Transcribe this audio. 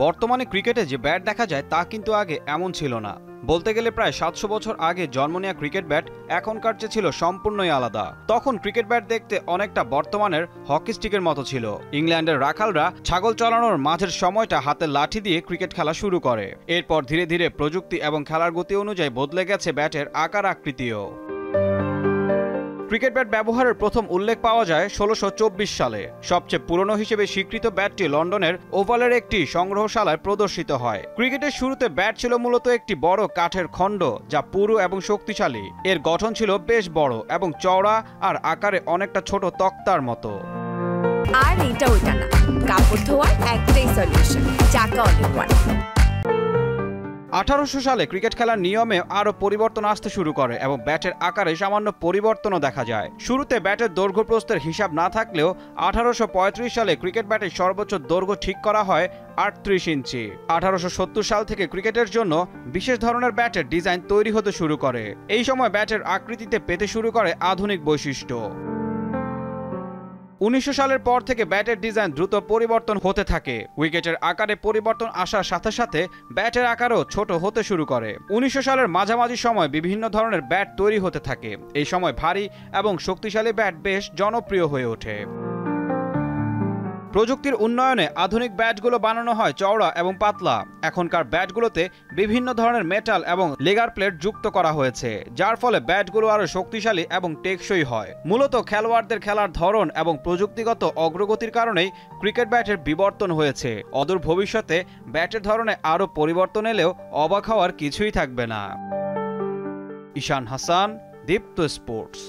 বর্তমানে ক্রিকেটে যে ব্যাট দেখা যায় তা কিন্তু আগে এমন ছিল না। বলতে গেলে প্রায় ৭০০ বছর আগে জন্ম নেওয়া ক্রিকেট ব্যাট এখনকার চেয়ে ছিল সম্পূর্ণই আলাদা। তখন ক্রিকেট ব্যাট দেখতে অনেকটা বর্তমানের হকি স্টিকের মতো ছিল। ইংল্যান্ডের রাখালরা ছাগল চড়ানোর মাঝের সময়টা হাতে লাঠি দিয়ে ক্রিকেট খেলা শুরু করে। এরপর ধীরে ধীরে প্রযুক্তি এবং খেলার গতি অনুযায়ী বদলে গেছে ব্যাটের আকার আকৃতিও। ক্রিকেট ব্যাট ব্যবহারের প্রথম উল্লেখ পাওয়া যায় ১৬২৪ সালে। সবচেয়ে পুরনো হিসেবে স্বীকৃত ব্যাটটি লন্ডনের ওভালের একটি সংগ্রহশালায় প্রদর্শিত হয়। ক্রিকেটের শুরুতে ব্যাট ছিল মূলত একটি বড় কাঠের খণ্ড যা পুরু এবং শক্তিশালী। এর গঠন ছিল বেশ বড় এবং চওড়া আর আকারে অনেকটা ছোট তক্তার মতো। আর এটা ওইটা না, কাপড় ধোয়ার একটাই সলিউশন, চাকা অল ইন ওয়ান। ১৮০০ সালে ক্রিকেট খেলার নিয়মে আরও পরিবর্তন আসতে শুরু করে এবং ব্যাটের আকারে সামান্য পরিবর্তনও দেখা যায়। শুরুতে ব্যাটের দৈর্ঘ্য প্রস্থের হিসাব না থাকলেও ১৮৩৫ সালে ক্রিকেট ব্যাটের সর্বোচ্চ দৈর্ঘ্য ঠিক করা হয় ৩৮ ইঞ্চি। ১৮৭০ সাল থেকে ক্রিকেটের জন্য বিশেষ ধরনের ব্যাটের ডিজাইন তৈরি হতে শুরু করে। এই সময় ব্যাটের আকৃতিতে পেতে শুরু করে আধুনিক বৈশিষ্ট্য। ১৯০০ সালের পর থেকে ব্যাটের ডিজাইন দ্রুত পরিবর্তন হতে থাকে। উইকেটের আকারে পরিবর্তন আসার সাথে সাথে ব্যাটের আকারও ছোট হতে শুরু করে। ১৯০০ সালের মাঝামাঝি সময় বিভিন্ন ধরনের ব্যাট তৈরি হতে থাকে। এই সময় ভারী এবং শক্তিশালী ব্যাট বেশ জনপ্রিয় হয়ে ওঠে। প্রযুক্তির উন্নয়নে আধুনিক ব্যাটগুলো বানানো হয় চওড়া এবং পাতলা। এখনকার ব্যাটগুলোতে বিভিন্ন ধরনের মেটাল এবং লেগার প্লেট যুক্ত করা হয়েছে, যার ফলে ব্যাটগুলো আরও শক্তিশালী এবং টেকসই হয়। মূলত খেলোয়াড়দের খেলার ধরন এবং প্রযুক্তিগত অগ্রগতির কারণেই ক্রিকেট ব্যাটের বিবর্তন হয়েছে। অদূর ভবিষ্যতে ব্যাটের ধরনে আরও পরিবর্তন এলেও অবাক হওয়ার কিছুই থাকবে না। ঈশান হাসান, দীপ্ত স্পোর্টস।